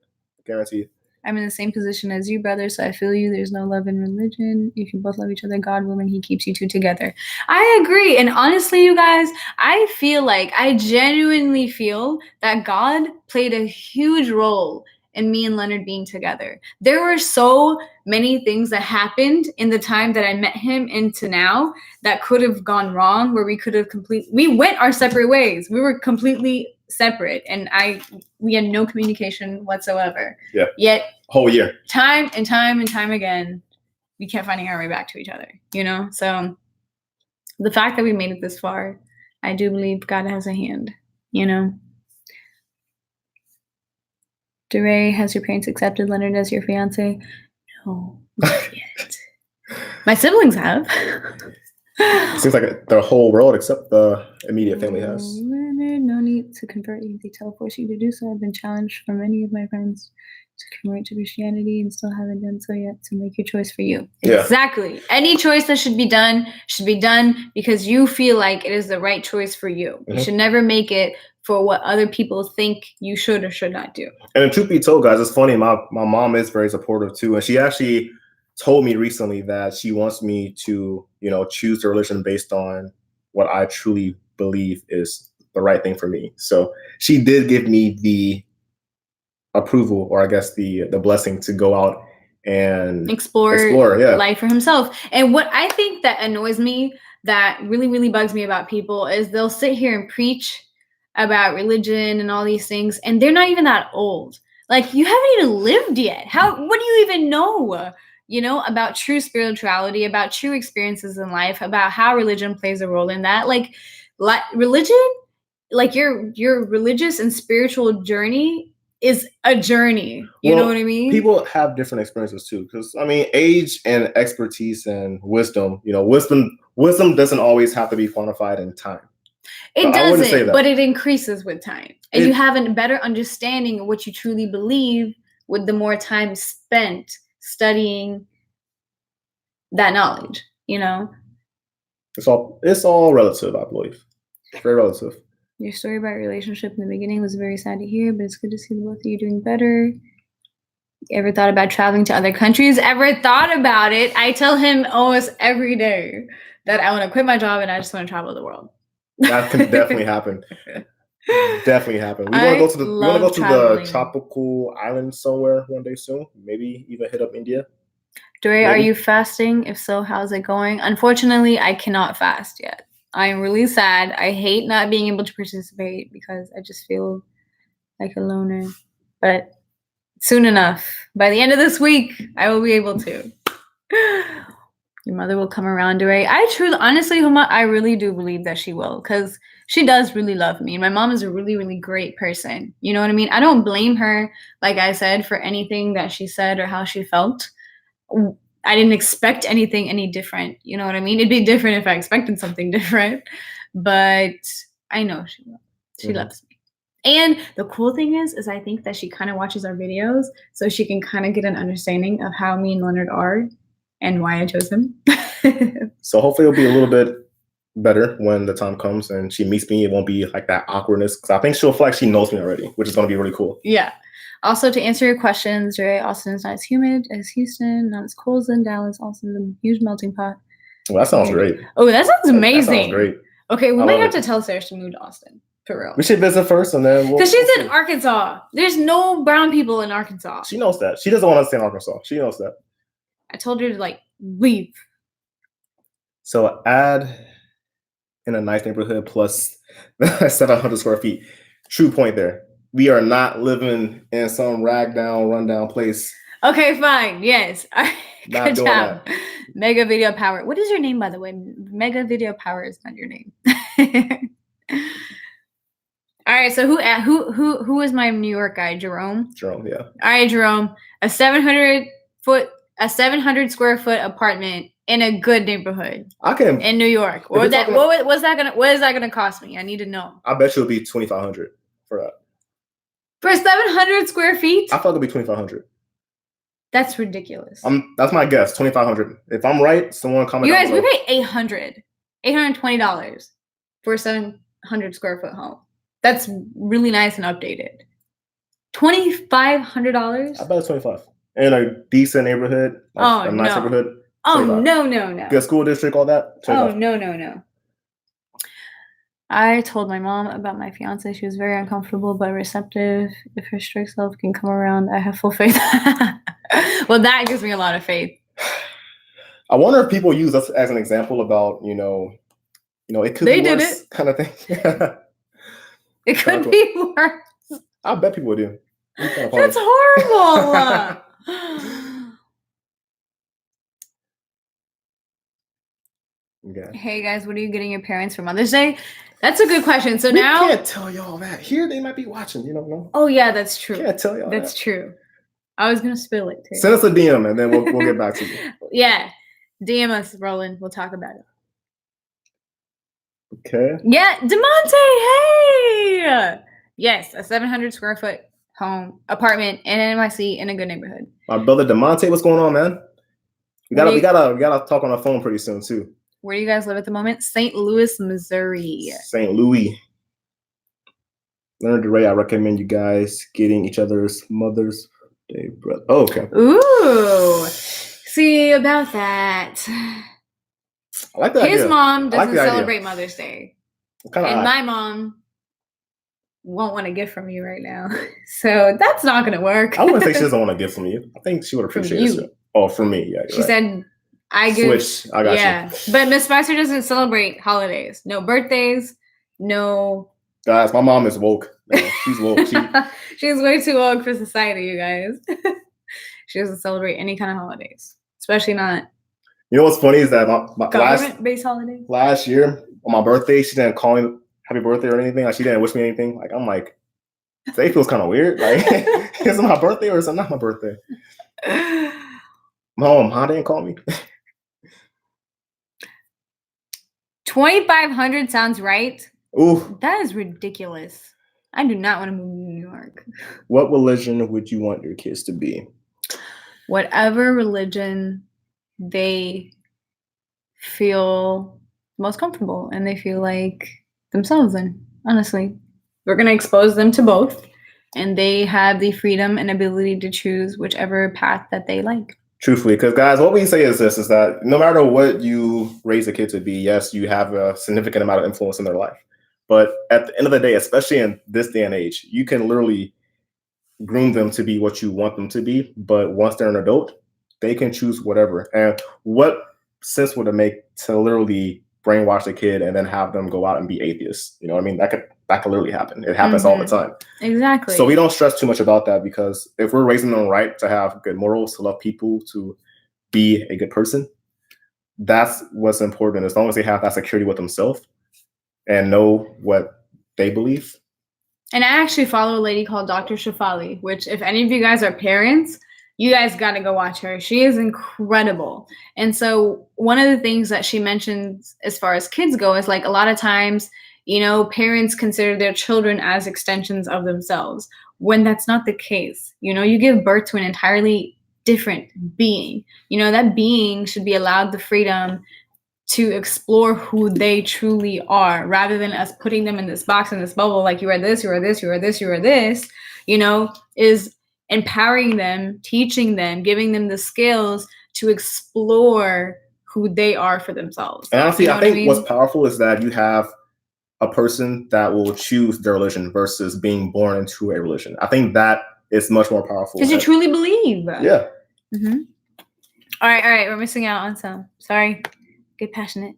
guaranteed. I'm in the same position as you, brother, so I feel you. There's no love in religion. You can both love each other. God, woman, he keeps you two together. I agree. And honestly, you guys, I genuinely feel that God played a huge role in me and Leonard being together. There were so many things that happened in the time that I met him into now that could have gone wrong, where we went our separate ways. We were completely separate, and we had no communication whatsoever. Yeah. Yet whole year, time and time again, we kept finding our way back to each other. So the fact that we made it this far, I do believe God has a hand. DeRay, has your parents accepted Leonard as your fiance? No, not yet. My siblings have. Seems like the whole world except the immediate family has. Leonard, no need to convert you. They force you to do so. I've been challenged from many of my friends to convert to Christianity and still haven't done so yet. To make your choice for you. Yeah. Exactly. Any choice that should be done because you feel like it is the right choice for you. Mm-hmm. You should never make it for what other people think you should or should not do. And truth be told, guys, it's funny. My mom is very supportive too, and she actually told me recently that she wants me to, choose the religion based on what I truly believe is the right thing for me. So she did give me the approval, or I guess the blessing, to go out and explore life for himself. And what I think that annoys me, that really, really bugs me about people, is they'll sit here and preach about religion and all these things, and they're not even that old. Like, you haven't even lived yet. What do you even know? About true spirituality, about true experiences in life, about how religion plays a role in that. Like religion, like your religious and spiritual journey is a journey. You know what I mean? People have different experiences too, because age and expertise and wisdom, wisdom doesn't always have to be quantified in time. It doesn't, but it increases with time. And you have a better understanding of what you truly believe with the more time spent studying that knowledge. It's all relative, I believe. It's very relative. Your story about your relationship in the beginning was very sad to hear, but it's good to see the both of you doing better. Ever thought about traveling to other countries? Ever thought about it? I tell him almost every day that I want to quit my job and I just want to travel the world. That can definitely happen. Definitely happen. We want to go to the tropical island somewhere one day soon. Maybe even hit up India. DeRay, are you fasting? If so, how's it going? Unfortunately, I cannot fast yet. I'm really sad. I hate not being able to participate because I just feel like a loner. But soon enough, by the end of this week, I will be able to. Your mother will come around, DeRay. Honestly, Huma, I really do believe that she will, because she does really love me. My mom is a really, really great person. You know what I mean? I don't blame her, like I said, for anything that she said or how she felt. I didn't expect anything any different. You know what I mean? It'd be different if I expected something different. But I know she will. She loves me. And the cool thing is I think that she kind of watches our videos so she can kind of get an understanding of how me and Leonard are and why I chose him. So hopefully it'll be a little bit better when the time comes and she meets me. It won't be like that awkwardness, because I think she'll feel like she knows me already, which is going to be really cool. Yeah. Also, to answer your questions, DeRay, Austin is not as humid as Houston, not as cold as Dallas. Austin's a huge melting pot. Well, that sounds great. Oh, that sounds amazing. That sounds great. Okay, we might have to tell Sarah to move to Austin. For real. We should visit first and then because she's in Arkansas. There's no brown people in Arkansas. She knows that. She doesn't want to stay in Arkansas. She knows that. I told her to leave. So add in a nice neighborhood plus 700 square feet. True point there. We are not living in some ragdown, rundown place. Okay, fine. Yes. Good job. Mega Video Power. What is your name, by the way? Mega Video Power is not your name. All right. So who is my New York guy? Jerome. Yeah. All right, Jerome. A 700 square foot apartment in a good neighborhood I can in New York? Or that what is that gonna cost me? I need to know. I bet you it'll be $2,500 for that. For 700 square feet? I thought it'd be $2,500. That's ridiculous. That's my guess, $2,500. If I'm right, someone comment. You guys, we pay $820 for a 700 square foot home. That's really nice and updated. $2,500? I bet it's $25 in a decent neighborhood. Like a nice neighborhood. Oh, no. Good school district, all that. 25. Oh, no. I told my mom about my fiance. She was very uncomfortable but receptive. If her strict self can come around, I have full faith. Well, that gives me a lot of faith. I wonder if people use us as an example about, it could be worse kind of thing. It could be worse. I bet people do. That's horrible. Okay. Hey guys, what are you getting your parents for Mother's Day? That's a good question. So we now can't tell y'all that. Here they might be watching. You don't know. Oh yeah, that's true. Can't tell y'all. That's true. I was gonna spill it too. Send us a DM and then we'll get back to you. Yeah, DM us, Roland. We'll talk about it. Okay. Yeah, Demonte. Hey. Yes, a 700 square foot apartment in NYC in a good neighborhood. My brother Demonte, what's going on, man? We gotta talk on the phone pretty soon too. Where do you guys live at the moment? St. Louis, Missouri. St. Louis. Leonard DeRay, I recommend you guys getting each other's Mother's Day brother. Oh, okay. Ooh. See about that. I like that. His mom doesn't celebrate Mother's Day. And my mom won't want a gift from you right now. So that's not going to work. I wouldn't say she doesn't want a gift from you. I think she would appreciate it. Oh, from me. Yeah. She said, I give. Switch. I got you. But Miss Spicer doesn't celebrate holidays. No birthdays. No. Guys, my mom is woke. She's woke. She's way too woke for society, you guys. She doesn't celebrate any kind of holidays. Especially not. You know what's funny is that my government-based holidays. Last year on my birthday, she didn't call me happy birthday or anything. Like she didn't wish me anything. Like I'm like, today feels kind of weird. Like is it my birthday or is it not my birthday? Mom, how didn't call me? 2,500 sounds right. Ooh, that is ridiculous. I do not want to move to New York. What religion would you want your kids to be? Whatever religion they feel most comfortable and they feel like themselves in. Honestly, we're going to expose them to both and they have the freedom and ability to choose whichever path that they like. Truthfully, because guys, what we say is this, is that no matter what you raise a kid to be, yes, you have a significant amount of influence in their life. But at the end of the day, especially in this day and age, you can literally groom them to be what you want them to be. But once they're an adult, they can choose whatever. And what sense would it make to literally brainwash a kid and then have them go out and be atheists? You know what I mean? That could literally happen. It happens all the time. Exactly. So we don't stress too much about that because if we're raising them right to have good morals, to love people, to be a good person, that's what's important. As long as they have that security with themselves and know what they believe. And I actually follow a lady called Dr. Shafali, which if any of you guys are parents, you guys got to go watch her. She is incredible. And so one of the things that she mentions as far as kids go is like a lot of times, you know, parents consider their children as extensions of themselves when that's not the case. You know, you give birth to an entirely different being. You know, that being should be allowed the freedom to explore who they truly are rather than us putting them in this box, in this bubble, like you are this, you are this, you are this, you are this, you know, is empowering them, teaching them, giving them the skills to explore who they are for themselves. And honestly, you know I think what's powerful is that you have a person that will choose their religion versus being born into a religion. I think that is much more powerful. Because you truly believe. Yeah. Mm-hmm. All right. We're missing out on some. Sorry. Get passionate.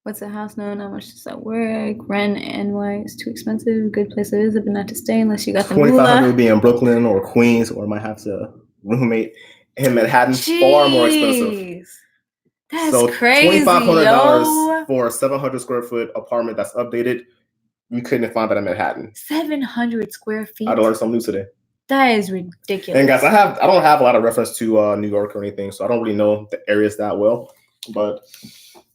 What's the house known? How much does that work? Rent NY is too expensive. Good place to visit, but not to stay unless you got the moolah. $2,500 would be in Brooklyn or Queens, or might have to roommate in Manhattan. Jeez. Far more expensive. That's crazy. $2,500 for a 700 square foot apartment that's updated. You couldn't find that in Manhattan. 700 square feet. I learned something new today. That is ridiculous. And guys, I don't have a lot of reference to New York or anything, so I don't really know the areas that well. But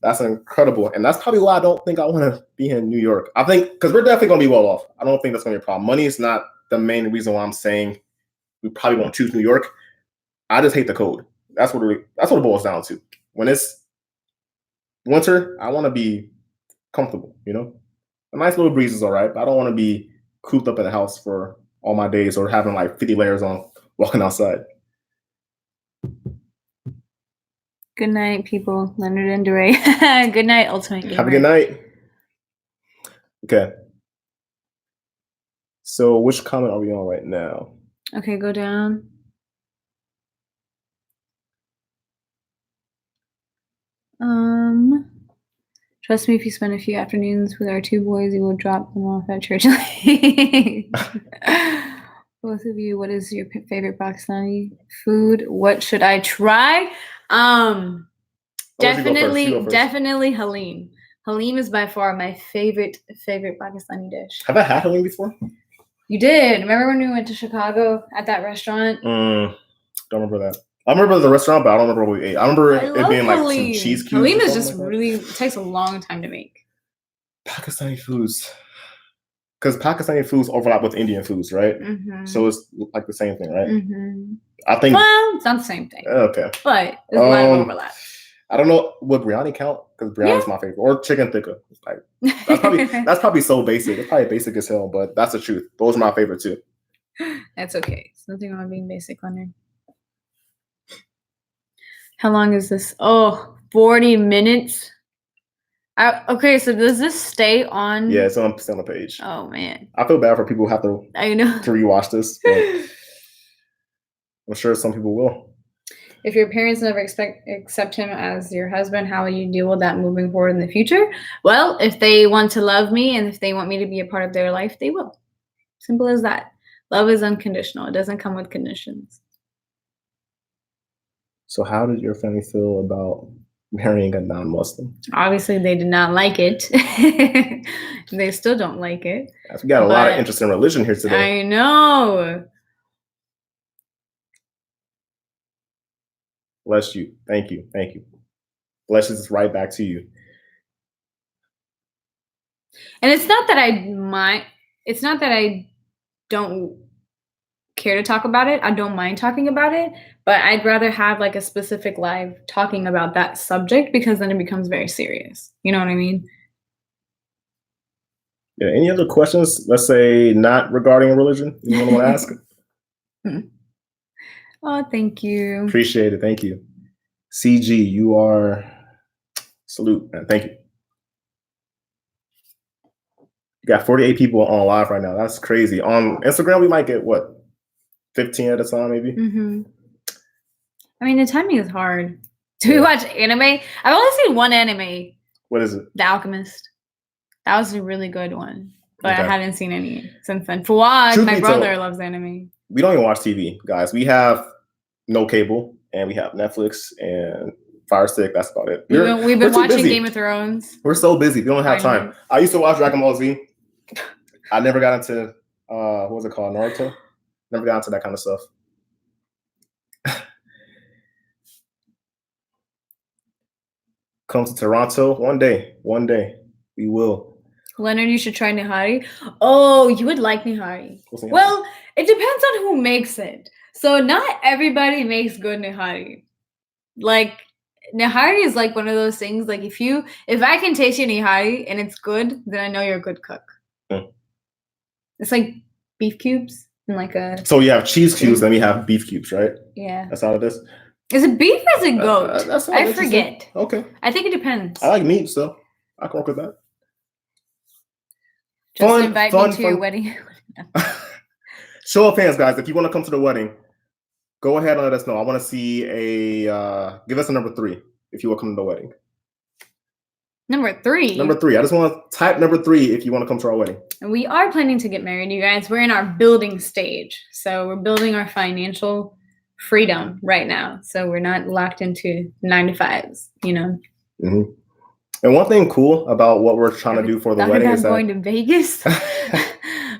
that's incredible, and that's probably why I don't think I want to be in New York. I think because we're definitely gonna be well off. I don't think that's gonna be a problem. Money is not the main reason why I'm saying we probably won't choose New York. I just hate the cold. That's what it boils down to. When it's winter, I want to be comfortable. You know, a nice little breeze is all right, but I don't want to be cooped up in the house for all my days or having like 50 layers on walking outside. Good night, people. Leonard and DeRay. Good night, Ultimate Gamer. Have a good night. Okay. So which comment are we on right now? Okay, go down. Trust me, if you spend a few afternoons with our two boys, you will drop them off at church. Both of you, what is your favorite Pakistani food? What should I try? Definitely Halim. Halim is by far my favorite Pakistani dish. Have I had Halim before? You did. Remember when we went to Chicago at that restaurant? Don't remember that. I remember the restaurant, but I don't remember what we ate. I remember it being like some cheese cubes. Halim is just really, it takes a long time to make. Pakistani foods. Because Pakistani foods overlap with Indian foods, right? Mm-hmm. So it's like the same thing, right? Mm-hmm. I think. Well, it's not the same thing. Okay. But there's a lot of overlap. I don't know, would biryani count? Because biryani is my favorite. Or chicken tikka. Like, that's probably so basic. It's probably basic as hell, but that's the truth. Those are my favorite too. That's okay. There's nothing wrong with being basic on there. How long is this? Oh, 40 minutes. Okay, so does this stay on? Yeah, it's on the page. Oh man, I feel bad for people who have to. I know to rewatch this, but I'm sure some people will. If your parents never accept him as your husband, how will you deal with that moving forward in the future? Well, if they want to love me and if they want me to be a part of their life, they will. Simple as that. Love is unconditional. It doesn't come with conditions. So how did your family feel about marrying a non-Muslim? Obviously, they did not like it. They still don't like it. We got a lot of interest in religion here today. I know. Bless you. Thank you. Thank you. Bless is right back to you. And it's not that I don't care to talk about it. I don't mind talking about it, but I'd rather have like a specific live talking about that subject because then it becomes very serious. You know what I mean? Yeah. Any other questions? Let's say not regarding religion. You want to ask? Oh, thank you. Appreciate it. Thank you. CG, you are salute, man. Thank you. You got 48 people on live right now. That's crazy. On Instagram, we might get what? 15 at a time, maybe? Mm-hmm. I mean, the timing is hard. Do we watch anime? I've only seen one anime. What is it? The Alchemist. That was a really good one. But I haven't seen any since then. Fawad, my brother, loves anime. We don't even watch TV, guys. We have no cable, and we have Netflix and Fire Stick. That's about it. We've been watching Game of Thrones. We're so busy. We don't have time. I used to watch Dragon Ball Z. I never got into, what was it called? Naruto? Never got into that kind of stuff. Come to Toronto one day. One day. We will. Leonard, you should try nihari. Oh, you would like nihari. Well, it depends on who makes it. So not everybody makes good nihari. Like, nihari is like one of those things, like if I can taste your nihari and it's good, then I know you're a good cook. It's like beef cubes and like a... So you have cheese cubes, then we have beef cubes, right? Yeah. That's how it is? Is it beef or is it goat? I forget. Okay. I think it depends. I like meat, so I can work with that. Just invite me to your wedding. Show of hands, guys. If you want to come to the wedding, go ahead and let us know. I want to see give us a number 3 if you will come to the wedding. Number 3? Number 3. I just want to type number 3 if you want to come to our wedding. And we are planning to get married, you guys. We're in our building stage. So we're building our financial freedom right now. So we're not locked into 9-to-5s, you know? Mm-hmm. And one thing cool about what we're trying to do for the wedding is that... going to Vegas?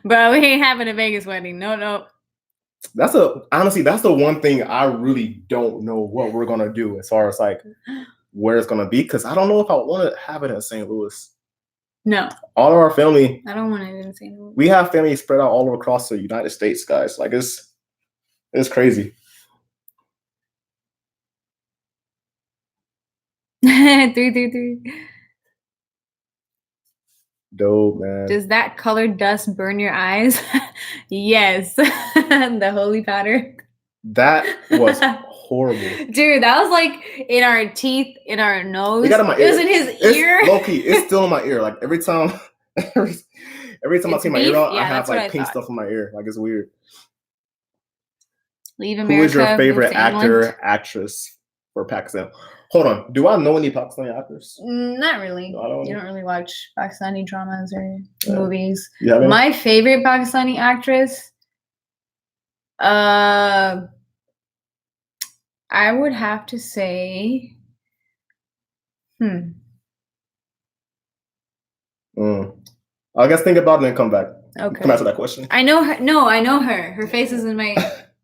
Bro, we ain't having a Vegas wedding. No. honestly, that's the one thing I really don't know what we're gonna do as far as like where it's gonna be, because I don't know if I want to have it in St. Louis. No. All of our family. I don't want it in St. Louis. We have family spread out all across the United States, guys. Like it's crazy. 333. Dope, man. Does that colored dust burn your eyes? Yes. The holy powder. That was horrible. Dude, that was like in our teeth, in our nose. It got in my ear. It was in his ear. Low-key, it's still in my ear. Like every time I take my ear out, I have like pink stuff in my ear. Like it's weird. Leave America. Who is your favorite actor, actress for Pakistan? Hold on. Do I know any Pakistani actors? Not really. No, you don't really watch Pakistani dramas or movies. Yeah, my favorite Pakistani actress, I would have to say, I guess think about it and come back. Okay. Come answer that question. I know her. No, I know her. Her face is in my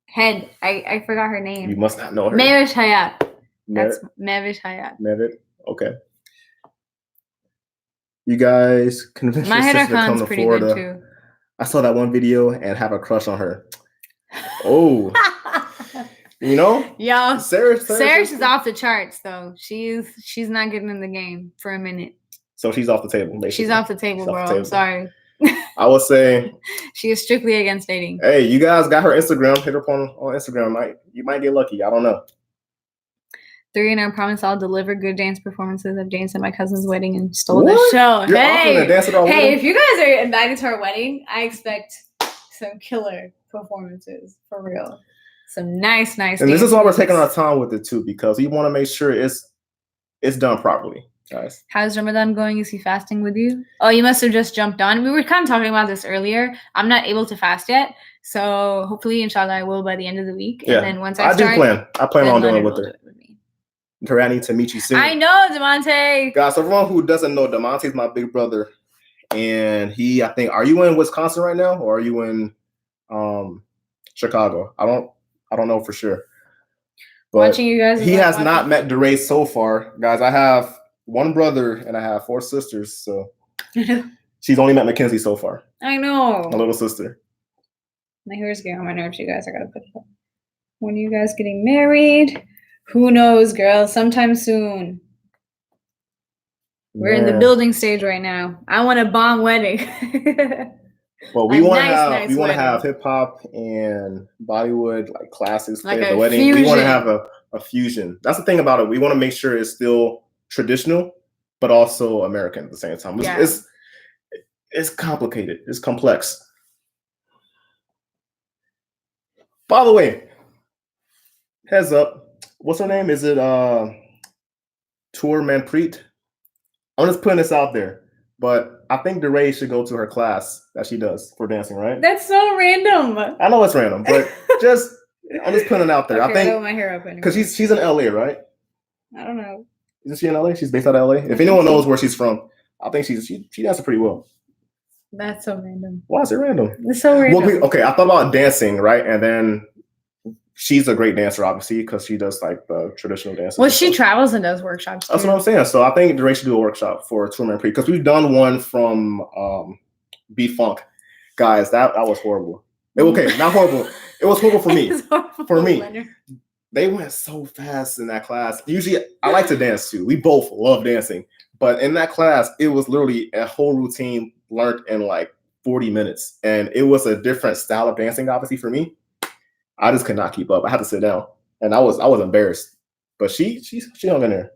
head. I forgot her name. You must not know her. Mehwish Hayat. That's Mehwish Hayat. Mehwish. Okay. You guys convinced your sister to come to Florida. Too. I saw that one video and have a crush on her. Oh. You know? Yeah. Sarah's is off the charts though. She's not getting in the game for a minute. So she's off the table, basically. She's off the table, bro. I'm sorry. I would say she is strictly against dating. Hey, you guys got her Instagram. Hit her up on Instagram. You might get lucky. I don't know. 3, and I promise I'll deliver good dance performances. I've danced at my cousin's wedding and stole the show. You're offering to dance at our wedding? If you guys are invited to our wedding, I expect some killer performances for real. Some nice. And this is why we're taking our time with it too, because we want to make sure it's done properly, guys. How's Ramadan going? Is he fasting with you? Oh, you must have just jumped on. We were kind of talking about this earlier. I'm not able to fast yet, so hopefully, inshallah, I will by the end of the week. Yeah. And then once I start, I plan on doing it with her. I need to meet you soon. I know, Demonte. Guys, so everyone who doesn't know, Demonte is my big brother, and I think, are you in Wisconsin right now, or are you in Chicago? I don't know for sure. But watching you guys, he has not met DeRay so far, guys. I have one brother and I have 4 sisters, so she's only met Mackenzie so far. I know, my little sister. My hair's getting on my nerves, you guys. I gotta put it up. When are you guys getting married? Who knows, girl? Sometime soon. We're in the building stage right now. I want a bomb wedding. Well, we want to have hip hop and Bollywood like classics like at the wedding. Fusion. We want to have a fusion. That's the thing about it. We want to make sure it's still traditional, but also American at the same time. It's complicated. It's complex. By the way, heads up. What's her name? Is it Tour Manpreet? I'm just putting this out there, but I think DeRay should go to her class that she does for dancing, right? That's so random. I know it's random, but I'm just putting it out there. Okay, I think I got my hair up anyway. Because she's in LA, right? I don't know. Isn't she in LA? She's based out of LA. If anyone knows where she's from, I think she dances pretty well. That's so random. Why is it random? It's so random. Well, okay, I thought about dancing, right? And then she's a great dancer, obviously, because she does like the traditional dance. Well, she travels and does workshops too. That's what I'm saying. So I think DeRay should do a workshop for Tour Manpreet, because we've done one from B-Funk. Guys, that was horrible. Okay, not horrible. It was horrible for me. For me. Leonard. They went so fast in that class. Usually, I like to dance too. We both love dancing. But in that class, it was literally a whole routine learned in like 40 minutes. And it was a different style of dancing, obviously, for me. I just could not keep up. I had to sit down. And I was embarrassed. But she hung in there.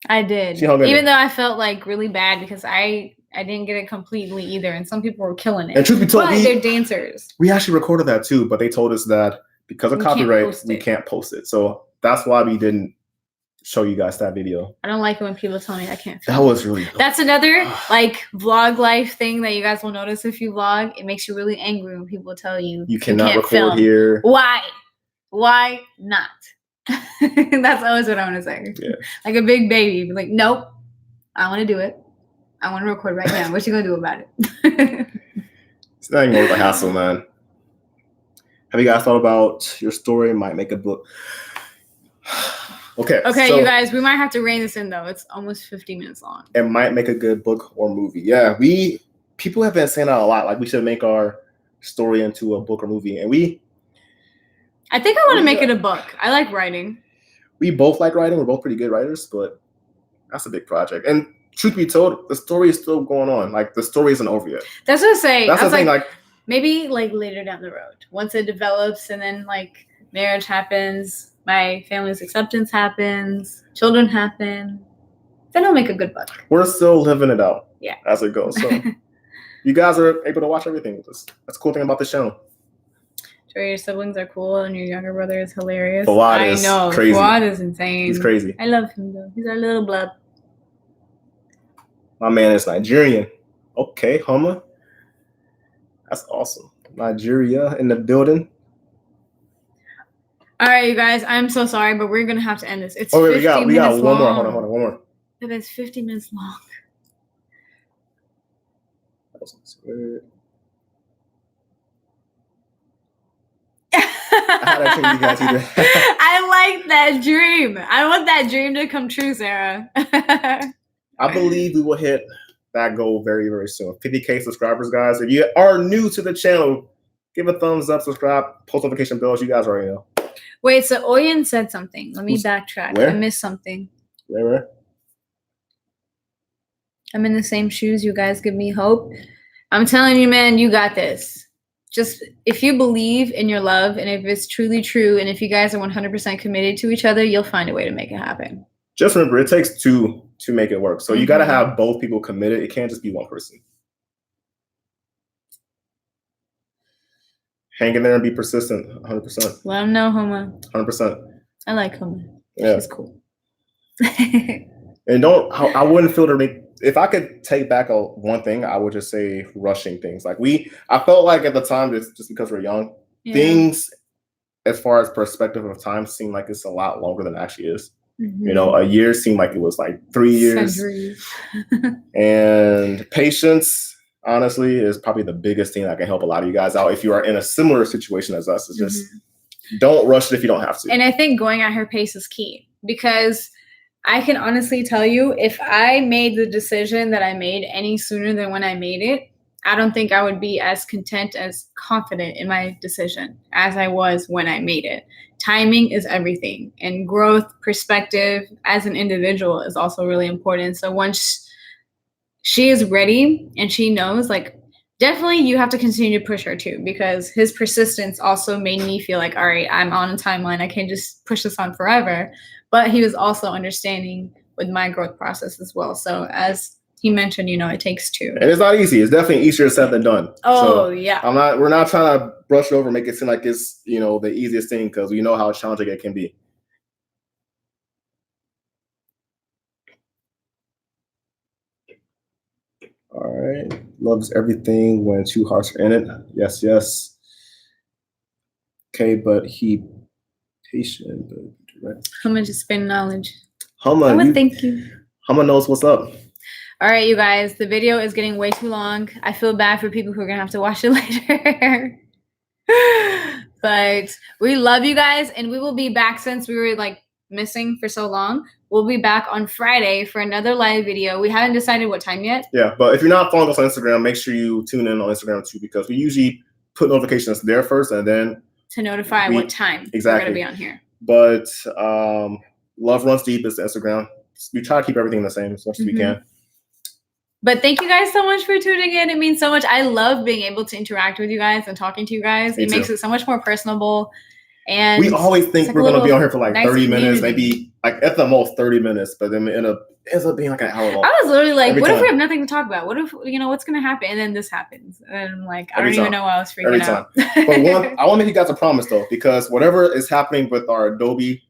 I did. She hung in Even there. though I felt like really bad because I didn't get it completely either. And some people were killing it. And truth be told, they're dancers. We actually recorded that too, but they told us that because of copyright, we can't post it. So that's why we didn't show you guys that video. I don't like it when people tell me I can't film. That was really dope. That's another like vlog life thing that you guys will notice if you vlog. It makes you really angry when people tell you cannot record film. Here. Why not? That's always what I want to say. Yeah. Like a big baby. Be like, nope, I want to do it. I want to record right now. What you gonna do about it? It's not even worth the hassle, man. Have you guys thought about your story might make a book? Okay, so, you guys, we might have to rein this in though. It's almost 50 minutes long. It might make a good book or movie. Yeah, people have been saying that a lot. Like we should make our story into a book or movie, and I think I want to make it a book. I like writing. We both like writing. We're both pretty good writers, but that's a big project. And truth be told, the story is still going on. Like the story isn't over yet. That's what I'm saying. That's the thing. Like maybe like later down the road, once it develops, and then like marriage happens, my family's acceptance happens, children happen, then I'll make a good book. We're still living it out. Yeah, as it goes. So you guys are able to watch everything with us. That's a cool thing about this channel. Sure, your siblings are cool, and your younger brother is hilarious. Fawad is crazy. Fawad is insane. He's crazy. I love him though. He's our little blood. My man is Nigerian. Okay, Hummer. That's awesome. Nigeria in the building. All right, you guys. I'm so sorry, but we're gonna have to end this. It's wait, 50 we got minutes one long. more. Hold on, one more. It's 50 minutes long. I like that dream. I want that dream to come true, Sarah. I believe we will hit that goal very, very soon. 50K subscribers, guys. If you are new to the channel, give a thumbs up, subscribe, post notification bells. You guys already know. Wait, so Oyen said something. Let me backtrack. Where? I missed something. Where? I'm in the same shoes. You guys give me hope. I'm telling you, man, you got this. Just if you believe in your love and if it's truly true and if you guys are 100% committed to each other, you'll find a way to make it happen. Just remember, it takes two to make it work. So you got to have both people committed. It can't just be one person. Hang in there and be persistent, 100%. Let them know, Homa. 100%. I like Homa. Yeah. She's cool. And I wouldn't feel to make, if I could take back one thing, I would just say rushing things. Like I felt like at the time, just because we're young, things as far as perspective of time seem like it's a lot longer than it actually is. Mm-hmm. You know, a year seemed like it was like 3 years. And patience, honestly, is probably the biggest thing that can help a lot of you guys out. If you are in a similar situation as us, it's just don't rush it if you don't have to. And I think going at her pace is key, because I can honestly tell you, if I made the decision that I made any sooner than when I made it, I don't think I would be as content, as confident in my decision as I was when I made it. Timing is everything, and growth, perspective as an individual is also really important. So once she is ready and she knows, like, definitely you have to continue to push her too, because his persistence also made me feel like, all right, I'm on a timeline. I can't just push this on forever. But he was also understanding with my growth process as well. So as he mentioned, you know, it takes two. And it's not easy. It's definitely easier said than done. Oh, so yeah. We're not trying to brush it over, make it seem like it's, you know, the easiest thing, because we know how challenging it can be. All right. Loves everything when two hearts are in it. Yes, yes. Okay, but he patient, but direct. Huma just spin knowledge. Huma, thank you. Huma knows what's up. All right, you guys, the video is getting way too long. I feel bad for people who are gonna have to watch it later. But we love you guys, and we will be back, since we were like missing for so long. We'll be back on Friday for another live video. We haven't decided what time yet. Yeah, but if you're not following us on Instagram, make sure you tune in on Instagram too, because we usually put notifications there first, and then to notify what time we're gonna be on here. But Love.Runs.Deep is the Instagram. We try to keep everything the same as much as we can. But thank you guys so much for tuning in. It means so much. I love being able to interact with you guys and talking to you guys. It makes it so much more personable. And we always think we're going to be on here for like 30 minutes, maybe like at the most 30 minutes, but then it ends up being like an hour long. I was literally like, what if we have nothing to talk about? What if, you know, what's going to happen? And then this happens. And I'm like, I don't even know why I was freaking out. But I want to make you guys a promise though, because whatever is happening with our Adobe,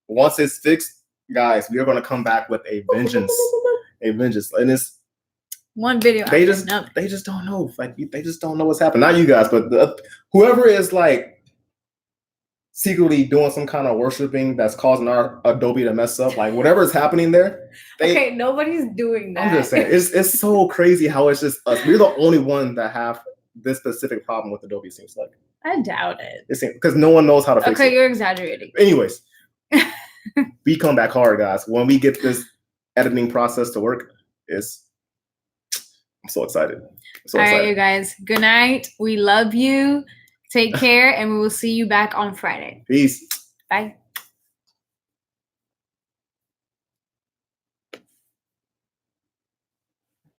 once it's fixed, guys, we are going to come back with a vengeance. A vengeance. And it's one video. They just don't know. Like, they just don't know what's happening. Not you guys, but whoever is like secretly doing some kind of worshiping that's causing our Adobe to mess up. Like, whatever is happening there. Okay, nobody's doing that. I'm just saying, it's so crazy how it's just us. We're the only one that have this specific problem with Adobe, seems like. I doubt it. Because no one knows how to fix it. Okay, you're exaggerating. Anyways, we come back hard, guys. When we get this editing process to work, I'm so excited. All right, you guys. Good night. We love you. Take care, and we will see you back on Friday. Peace. Bye.